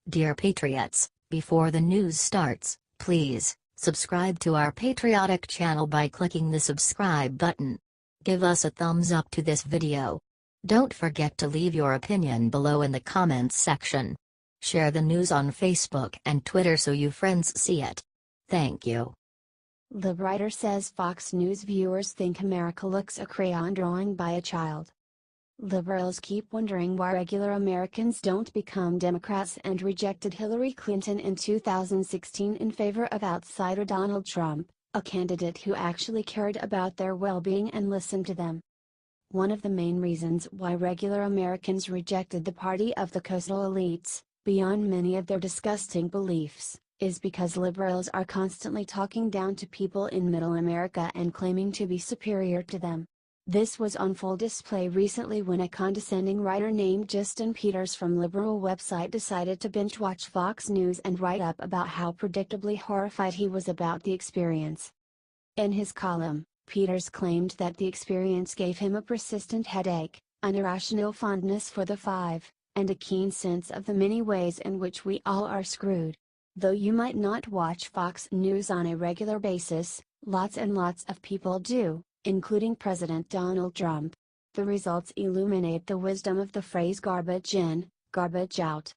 Dear Patriots, before the news starts, please subscribe to our patriotic channel by clicking the subscribe button. Give us a thumbs up to this video. Don't forget to leave your opinion below in the comments section. Share the news on Facebook and Twitter so you friends see it. Thank you. Libwriter says Fox News viewers think America looks a crayon drawing by a child. Liberals keep wondering why regular Americans don't become Democrats and rejected Hillary Clinton in 2016 in favor of outsider Donald Trump, a candidate who actually cared about their well-being and listened to them. One of the main reasons why regular Americans rejected the party of the coastal elites, beyond many of their disgusting beliefs, is because liberals are constantly talking down to people in middle America and claiming to be superior to them. This was on full display recently when a condescending writer named Justin Peters from liberal website decided to binge-watch Fox News and write up about how predictably horrified he was about the experience. In his column, Peters claimed that the experience gave him a persistent headache, an irrational fondness for the five, and a keen sense of the many ways in which we all are screwed. Though you might not watch Fox News on a regular basis, lots and lots of people do, including President Donald Trump. The results illuminate the wisdom of the phrase garbage in, garbage out.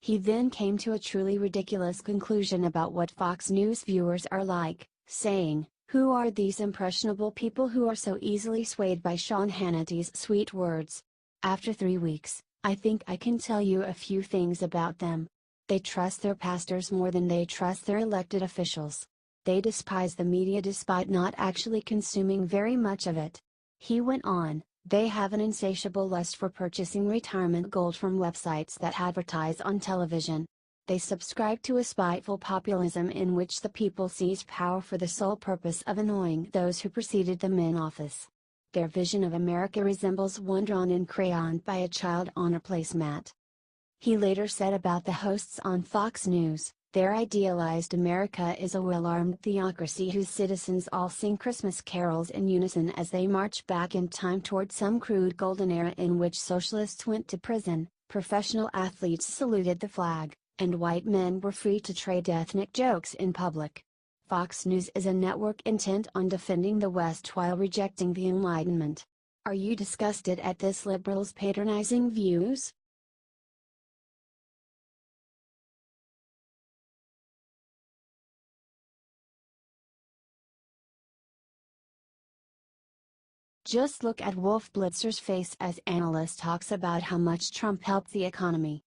He then came to a truly ridiculous conclusion about what Fox News viewers are like, saying, "Who are these impressionable people who are so easily swayed by Sean Hannity's sweet words? After 3 weeks, I think I can tell you a few things about them. They trust their pastors more than they trust their elected officials. They despise the media despite not actually consuming very much of it." He went on, "They have an insatiable lust for purchasing retirement gold from websites that advertise on television. They subscribe to a spiteful populism in which the people seize power for the sole purpose of annoying those who preceded them in office. Their vision of America resembles one drawn in crayon by a child on a placemat." He later said about the hosts on Fox News, "Their idealized America is a well-armed theocracy whose citizens all sing Christmas carols in unison as they march back in time toward some crude golden era in which socialists went to prison, professional athletes saluted the flag, and white men were free to trade ethnic jokes in public." Fox News is a network intent on defending the West while rejecting the Enlightenment. Are you disgusted at this liberal's patronizing views? Just look at Wolf Blitzer's face as analyst talks about how much Trump helped the economy.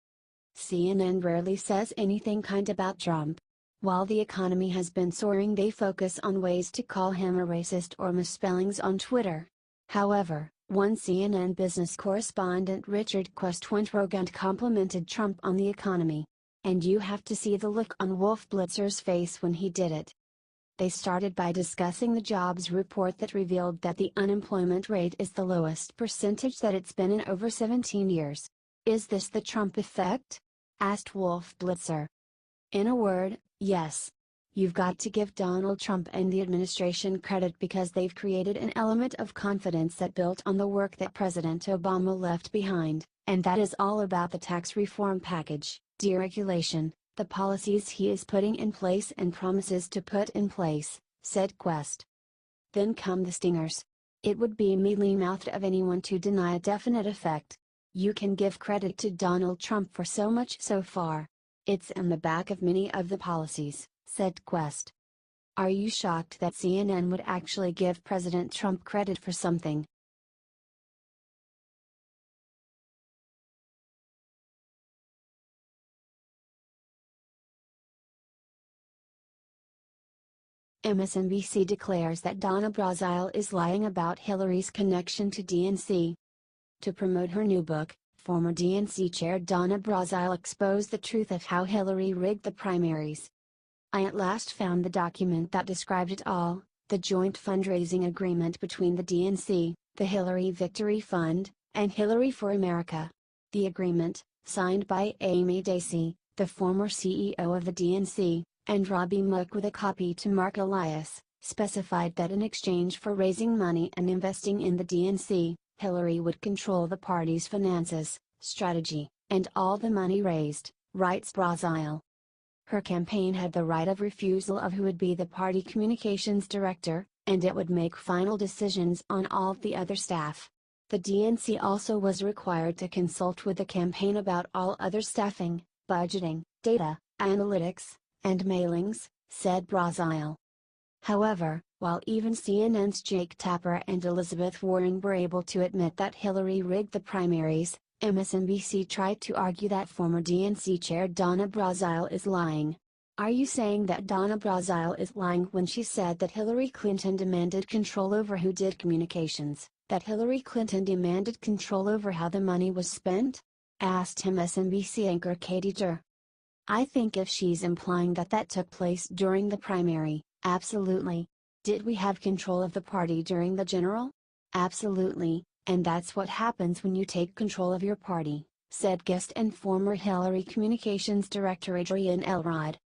CNN rarely says anything kind about Trump. While the economy has been soaring, they focus on ways to call him a racist or misspellings on Twitter. However, one CNN business correspondent, Richard Quest, went rogue and complimented Trump on the economy. And you have to see the look on Wolf Blitzer's face when he did it. They started by discussing the jobs report that revealed that the unemployment rate is the lowest percentage that it's been in over 17 years. "Is this the Trump effect?" asked Wolf Blitzer. "In a word, yes. You've got to give Donald Trump and the administration credit because they've created an element of confidence that built on the work that President Obama left behind, and that is all about the tax reform package, deregulation, the policies he is putting in place and promises to put in place," said Quest. Then come the stingers. It would be mealy-mouthed of anyone to deny a definite effect. You can give credit to Donald Trump for so much so far. It's in the back of many of the policies, said Quest. Are you shocked that CNN would actually give President Trump credit for something? MSNBC declares that Donna Brazile is lying about Hillary's connection to DNC. To promote her new book, former DNC chair Donna Brazile exposed the truth of how Hillary rigged the primaries. "I at last found the document that described it all, the joint fundraising agreement between the DNC, the Hillary Victory Fund, and Hillary for America. The agreement, signed by Amy Dacey, the former CEO of the DNC, and Robbie Mook with a copy to Mark Elias, specified that in exchange for raising money and investing in the DNC, Hillary would control the party's finances, strategy, and all the money raised, writes Brazil. Her campaign had the right of refusal of who would be the party communications director, and it would make final decisions on all of the other staff. The DNC also was required to consult with the campaign about all other staffing, budgeting, data, analytics, and mailings, said Brazil. However, while even CNN's Jake Tapper and Elizabeth Warren were able to admit that Hillary rigged the primaries, MSNBC tried to argue that former DNC chair Donna Brazile is lying. Are you saying that Donna Brazile is lying when she said that Hillary Clinton demanded control over who did communications, that Hillary Clinton demanded control over how the money was spent? Asked MSNBC anchor Katie Durr. I think if she's implying that that took place during the primary, absolutely. Did we have control of the party during the general? Absolutely, and that's what happens when you take control of your party, said guest and former Hillary Communications Director Adrienne Elrod.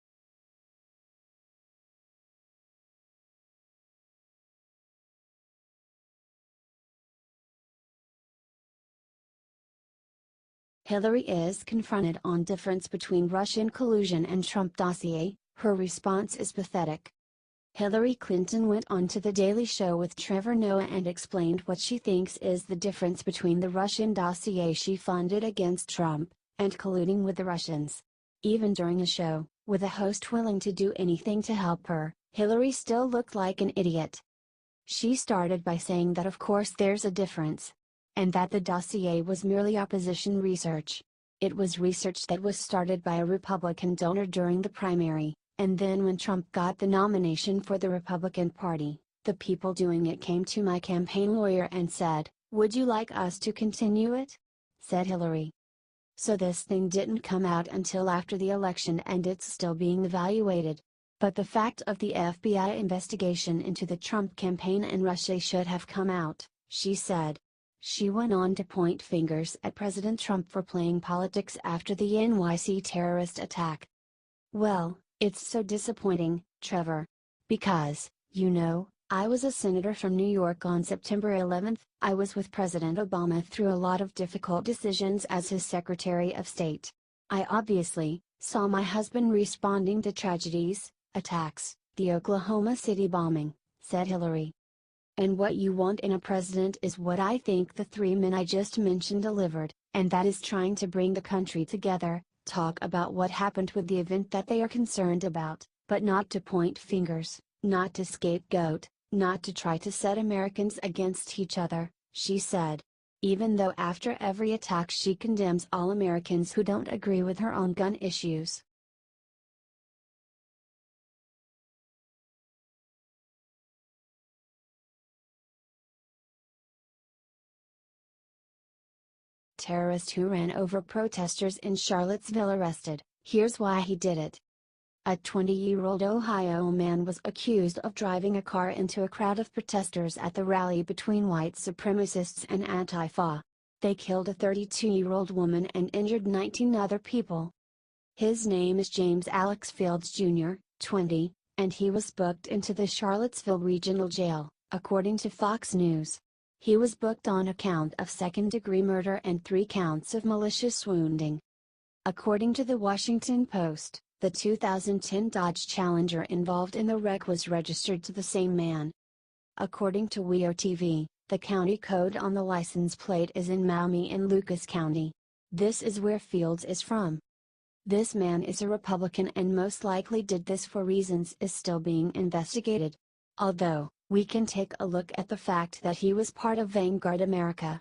Hillary is confronted on difference between Russian collusion and Trump dossier, her response is pathetic. Hillary Clinton went on to The Daily Show with Trevor Noah and explained what she thinks is the difference between the Russian dossier she funded against Trump, and colluding with the Russians. Even during the show, with a host willing to do anything to help her, Hillary still looked like an idiot. She started by saying that of course there's a difference, and that the dossier was merely opposition research. It was research that was started by a Republican donor during the primary, and then when Trump got the nomination for the Republican Party, the people doing it came to my campaign lawyer and said, "Would you like us to continue it?" said Hillary. So this thing didn't come out until after the election and it's still being evaluated. But the fact of the FBI investigation into the Trump campaign in Russia should have come out, she said. She went on to point fingers at President Trump for playing politics after the NYC terrorist attack. Well, it's so disappointing, Trevor. Because, you know, I was a senator from New York on September 11. I was with President Obama through a lot of difficult decisions as his Secretary of State. I obviously saw my husband responding to tragedies, attacks, the Oklahoma City bombing, said Hillary. And what you want in a president is what I think the three men I just mentioned delivered, and that is trying to bring the country together, talk about what happened with the event that they are concerned about, but not to point fingers, not to scapegoat, not to try to set Americans against each other, she said. Even though after every attack she condemns all Americans who don't agree with her on gun issues. Terrorist who ran over protesters in Charlottesville arrested, here's why he did it. A 20-year-old Ohio man was accused of driving a car into a crowd of protesters at the rally between white supremacists and Antifa. They killed a 32-year-old woman and injured 19 other people. His name is James Alex Fields Jr., 20, and he was booked into the Charlottesville Regional Jail, according to Fox News. He was booked on account of second-degree murder and 3 counts of malicious wounding. According to the Washington Post, the 2010 Dodge Challenger involved in the wreck was registered to the same man. According to WeOTV, the county code on the license plate is in Maumee in Lucas County. This is where Fields is from. This man is a Republican and most likely did this for reasons is still being investigated. Although, we can take a look at the fact that he was part of Vanguard America.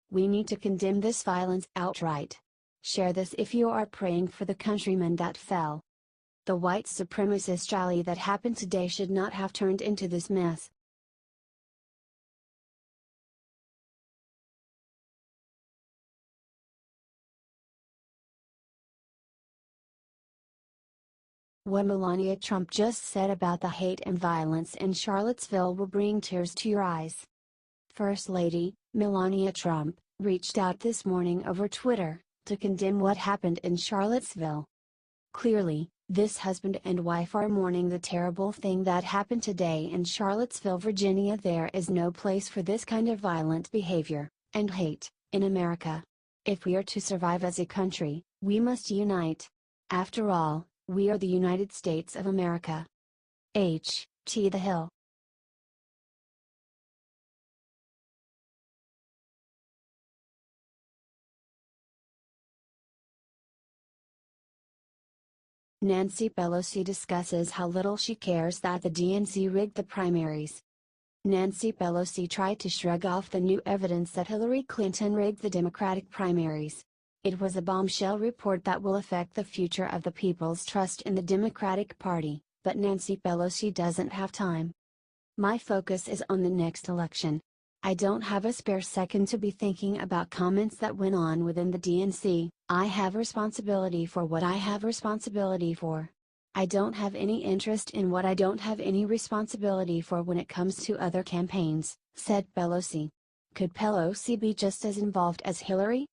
We need to condemn this violence outright. Share this if you are praying for the countrymen that fell. The white supremacist rally that happened today should not have turned into this mess. What Melania Trump just said about the hate and violence in Charlottesville will bring tears to your eyes. First Lady, Melania Trump, reached out this morning over Twitter, to condemn what happened in Charlottesville. Clearly, this husband and wife are mourning the terrible thing that happened today in Charlottesville, Virginia. There is no place for this kind of violent behavior, and hate, in America. If we are to survive as a country, we must unite. After all, we are the United States of America. H. T. The Hill. Nancy Pelosi discusses how little she cares that the DNC rigged the primaries. Nancy Pelosi tried to shrug off the new evidence that Hillary Clinton rigged the Democratic primaries. It was a bombshell report that will affect the future of the people's trust in the Democratic Party, but Nancy Pelosi doesn't have time. My focus is on the next election. I don't have a spare second to be thinking about comments that went on within the DNC. I have responsibility for what I have responsibility for. I don't have any interest in what I don't have any responsibility for when it comes to other campaigns, said Pelosi. Could Pelosi be just as involved as Hillary?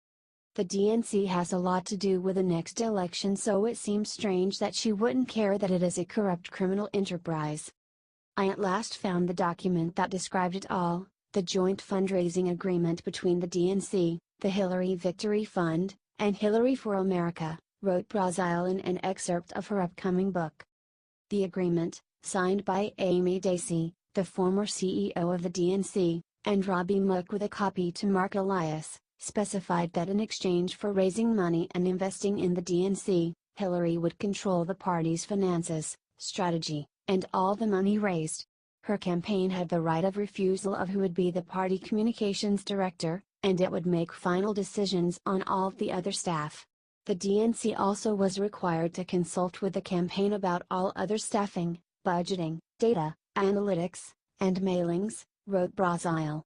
The DNC has a lot to do with the next election, so it seems strange that she wouldn't care that it is a corrupt criminal enterprise. I at last found the document that described it all, the joint fundraising agreement between the DNC, the Hillary Victory Fund, and Hillary for America, wrote Brazil in an excerpt of her upcoming book. The agreement, signed by Amy Dacey, the former CEO of the DNC, and Robbie Mook with a copy to Mark Elias, specified that in exchange for raising money and investing in the DNC, Hillary would control the party's finances, strategy, and all the money raised. Her campaign had the right of refusal of who would be the party communications director, and it would make final decisions on all of the other staff. The DNC also was required to consult with the campaign about all other staffing, budgeting, data, analytics, and mailings, wrote Brazil.